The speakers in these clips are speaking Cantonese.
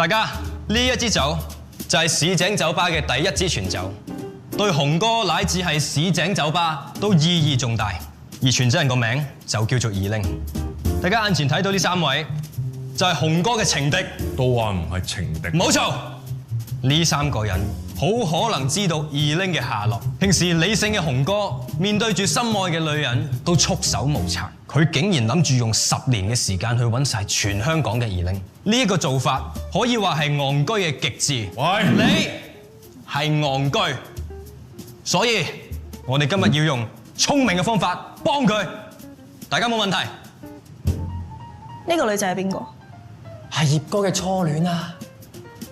大家呢一支酒就係市井酒吧嘅第一支傳酒，對雄哥乃至係市井酒吧都意義重大。而傳酒人個名就叫做二鈴。大家眼前睇到呢3位就係雄哥嘅情敵，都話唔係情敵。冇錯，呢3個人好可能知道二鈴嘅下落。平時理性嘅雄哥面對住心愛嘅女人都束手無策，佢竟然諗住用10年嘅時間去揾晒全香港嘅二鈴。呢一個做法可以話係戇居嘅極致。喂，你係戇居，所以我哋今日要用聰明嘅方法幫佢。大家冇問題？呢個女仔係邊個？係葉哥嘅初戀啊！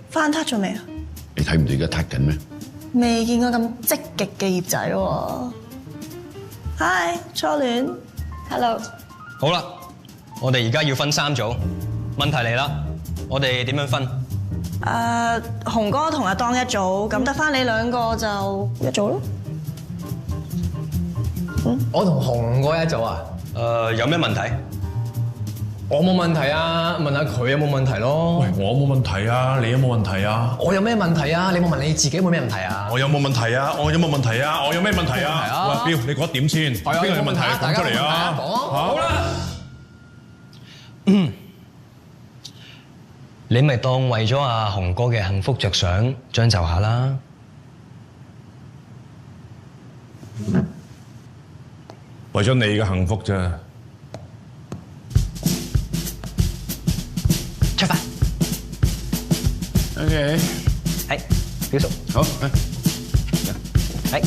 翻撻咗未啊？你睇唔到而家撻緊咩？未見過咁積極嘅葉仔喎。Hi， 初戀。Hello。好啦，我哋而家要分3組。問題嚟啦，我哋點樣分？雄哥同阿當一組，咁得翻你2個就一組咯。我同雄哥一組啊！有咩問題？我冇問題啊，問下佢有冇問題咯。喂，我冇問題啊，你有冇問題啊？我有咩問題啊？你冇問你自己有咩問題啊？我有冇問題啊？我有冇問題啊？我有咩問題冇問題啊？啊喂，標，你覺得點先？邊個有問題講出嚟啊？好啦。你咪當為咗阿雄哥嘅幸福着想，將就下啦。為咗你嘅幸福啫。出發。OK， 係，表叔。好，係。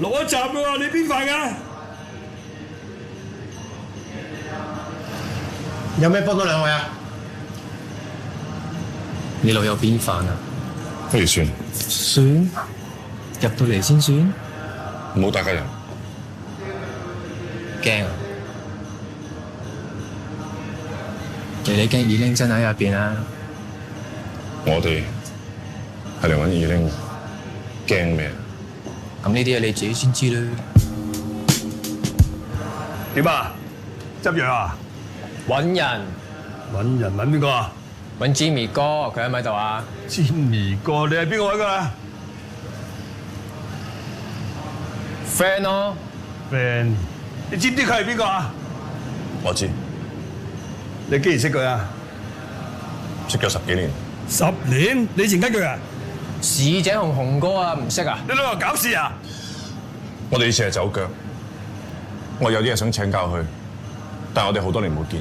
攞一集嘅喎，你邊塊㗎？有咩幫到2位啊？你老友邊飯啊？不如算，入到嚟先算。唔好打家人。驚啊！你驚二鈴真喺入邊啊？我哋係嚟揾二鈴，驚咩？咁呢啲嘢你自己先知啦。點啊？執藥啊？揾人揾邊個啊？揾 Jimmy 哥，佢喺咪度啊 ？Jimmy 哥，你係邊個位㗎啦 ？friend 咯。friend，你知唔知佢係邊個啊？我知，你幾時識佢啊？識咗10幾年。10年？你認得佢啊？市井同雄哥啊，唔識啊？你兩個搞事啊？我哋以前係走腳，我有啲嘢想請教佢，但係我哋好多年冇見，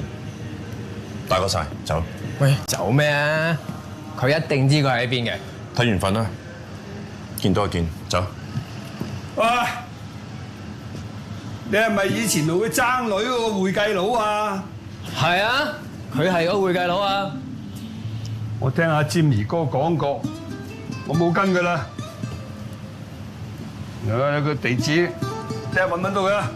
大個晒，走。喂，走咩啊？佢一定知佢喺邊嘅。睇緣分啦，見多就見，走。喂，你係咪以前同佢爭女嗰個會計佬啊？係啊，佢係個會計佬啊。我聽阿 Jimmy 哥講過。我冇跟佢啦，有個地址，睇下揾唔揾到佢啦。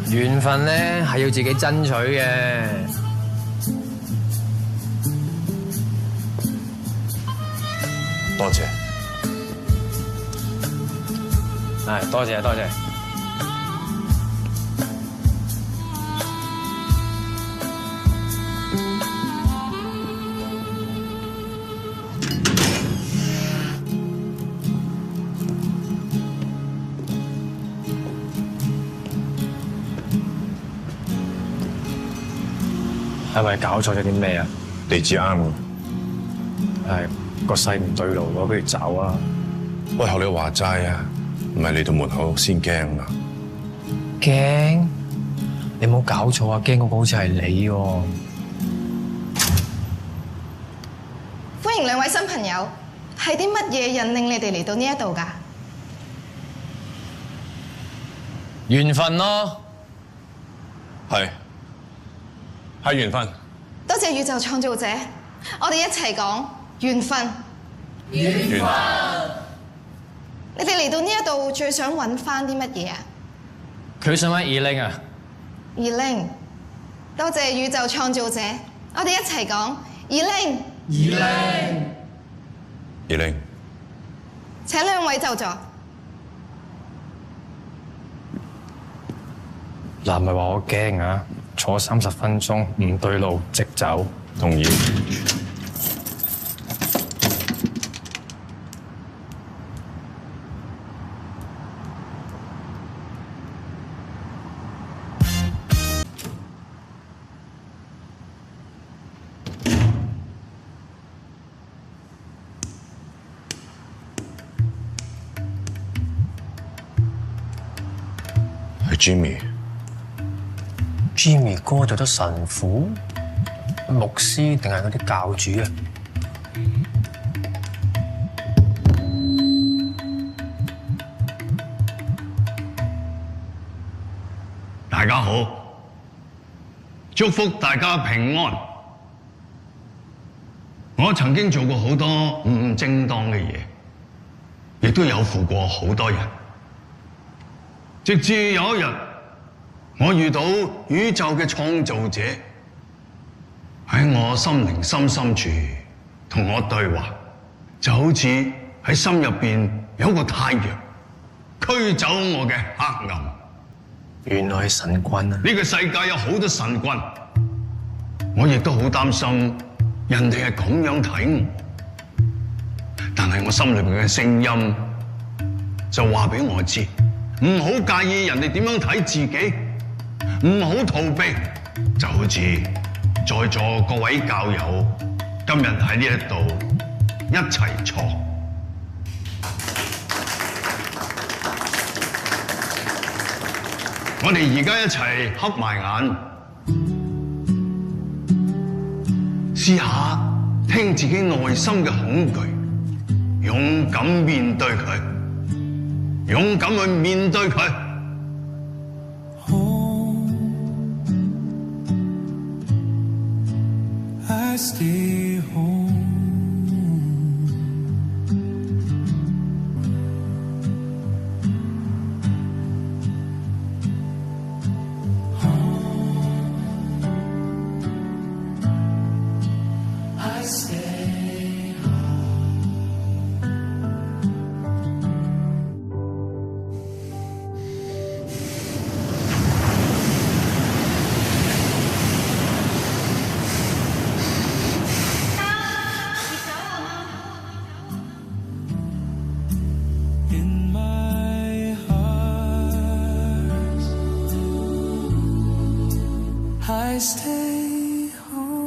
緣分咧係要自己爭取嘅。多謝。係，多謝多謝。係咪搞錯咗啲咩啊？地址啱嘅。係個勢唔對路喎，不如走啊！喂，學你話齋啊，唔係嚟到門口先驚啊！驚？你冇搞錯啊！驚嗰個好似係你喎。歡迎2位新朋友，係啲乜嘢引領你哋嚟到呢一度㗎？緣分咯。係緣分。多謝謝宇宙創造者，我哋一齊講緣分。緣分。你哋嚟到呢一度最想揾翻啲乜嘢啊？佢想揾二玲啊！二玲，多謝宇宙創造者，我哋一齊講二玲。二玲，請兩位就座。嗱，唔係話我驚啊，坐30分鐘唔對路即走。同意。係 Jimmy 哥做咗神父、牧師定係嗰啲教主啊？大家好，祝福大家平安。我曾經做過好多唔正當嘅嘢，亦都有負過好多人。直至有一日，我遇到宇宙嘅創造者，喺我心靈深處同我對話，就好似喺心入邊有個太陽驅走我嘅黑暗。原來係神棍啊！呢個世界有好多神棍，我亦都好擔心人哋係咁樣睇我，但係我心裏面嘅聲音就話俾我知，唔好介意人哋點樣睇自己，唔好逃避，就好似在座各位教友今日喺呢一度一齊坐。我哋而家一齊合埋眼，試下聽自己內心嘅恐懼，勇敢面對佢，勇敢去面對佢。I stay home. I stay in my heart. I stay home.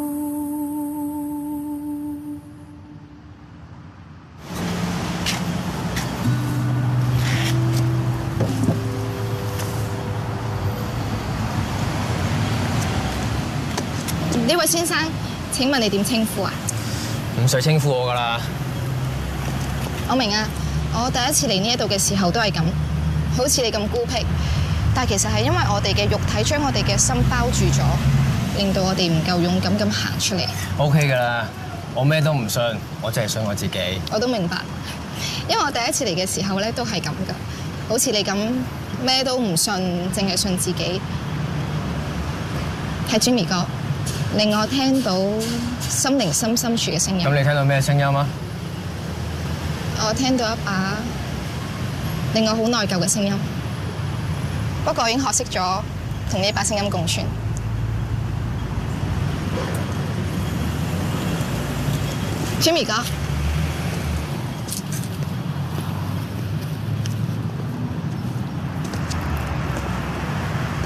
呢位先生，請問你點稱呼啊？唔使稱呼我噶啦。我明啊，我第一次嚟呢一度嘅時候都係咁，好似你咁孤僻，但其實係因為我哋嘅肉體將我哋嘅心包住咗，令到我哋唔夠勇敢咁行出嚟。OK 噶啦，我咩都唔信，我淨係信我自己。我都明白，因為我第一次嚟嘅時候咧都係咁噶，好似你咁咩都唔信，淨係信自己。係 Jimmy 哥，令我聽到心靈深處嘅聲音。咁你聽到咩聲音啊？我聽到一把令我好內疚嘅聲音，不過我已經學識咗同呢把聲音共存。Jimmy 哥，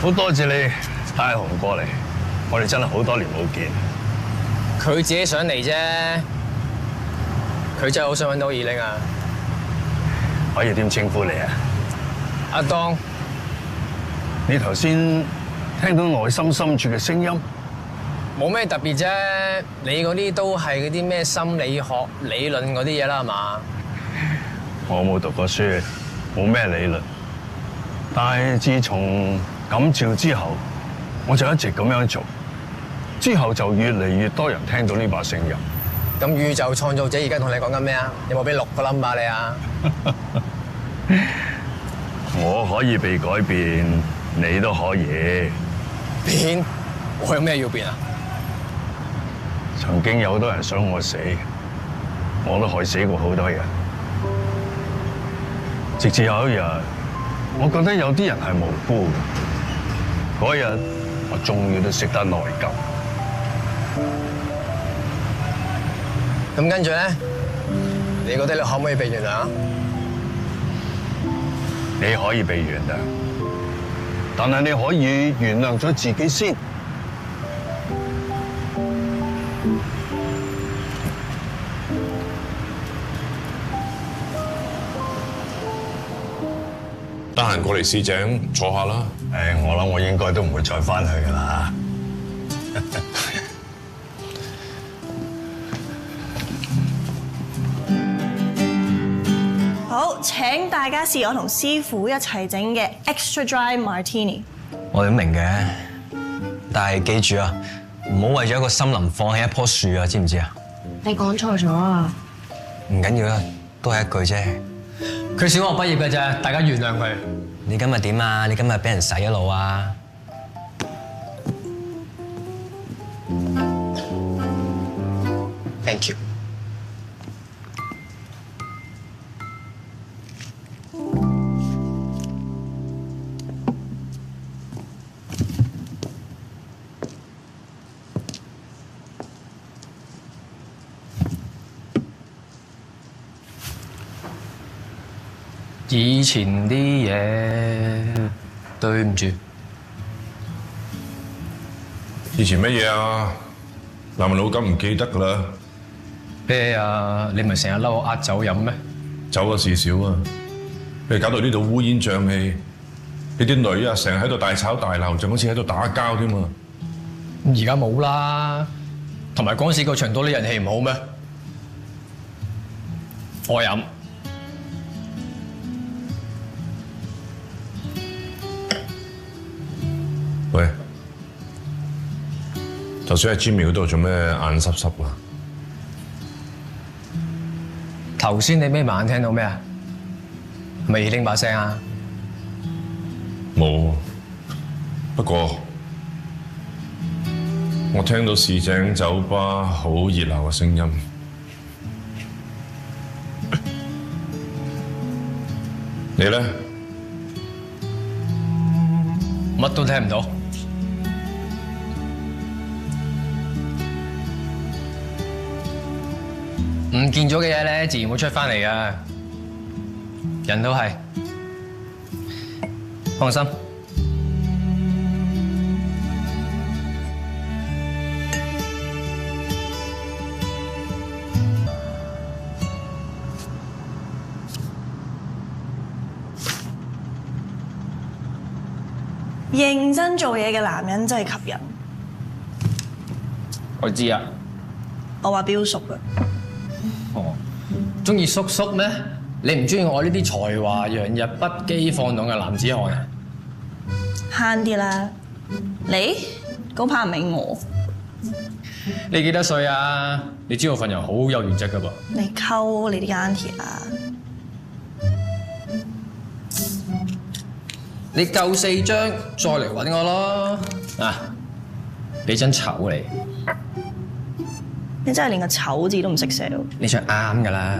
好多謝你帶紅過嚟，我哋真係好多年冇見。佢自己想嚟啫，佢真係好想揾到二玲啊！可以點稱呼你啊？阿當，你頭先聽到內心深處嘅聲音，冇咩特別啫。你嗰啲都係嗰啲咩心理學理論嗰啲嘢啦，係嘛？我冇讀過書，冇咩理論。但係自從感召之後，我就一直咁樣做。之後就越嚟越多人聽到呢把聲音。咁宇宙創造者而家同你講緊咩啊？有冇俾6個 number 你啊？我可以被改變，你都可以。變？我有咩要變啊？曾經有好多人想我死，我都害死過好多人。直至有一日，我覺得有啲人係無辜嘅。嗰日，我終於都識得內疚。咁跟住咧，你覺得你可唔可以被原諒啊？你可以被原諒，但係你可以原諒咗自己先。得閒過嚟市井坐下啦。我諗我應該都唔會再翻去㗎啦。好，請大家試我同師傅一齊整嘅 Extra Dry Martini。我都明嘅，但係記住啊，唔好為咗一個森林放棄一棵樹啊，知唔知啊？你講錯咗啊！唔緊要啦，都係一句啫。佢小學畢業嘅啫，大家原諒佢。你今日點啊？你今日俾人洗咗腦啊？Thank you。以前啲嘢，對唔住。以前乜嘢啊？男人老狗唔記得㗎啦。咩啊？你咪成日嬲我呃酒飲咩？酒嘅事少啊，你搞到呢度烏煙瘴氣，你啲女啊成日喺度大吵大鬧，就好似喺度打交添嘛。而家冇啦，同埋嗰陣時個場多啲人氣唔好咩？我飲。喂，就算喺 Jimmy 嗰度做咩眼濕濕啊？頭先你眯埋眼聽到咩啊？係咪耳鈴把聲啊？冇，不過我聽到市井酒吧好熱鬧嘅聲音。你咧？乜都聽唔到。唔見咗嘅嘢咧，自然會出翻嚟㗎。人都係，放心。認真做嘢嘅男人真係吸引。我知啊。我話標叔嘅。哦，中意叔叔咩？你唔中意我呢啲才華洋溢、不羈放蕩嘅男子漢啊？慳啲啦，你嗰排唔係我。你幾多歲啊？你知我份人好有原則噶噃。你溝你啲 auntie 啦。你夠4張，再嚟揾我咯。啊，俾張醜你。你真係連個醜字都唔識寫喎。你唱啱㗎啦。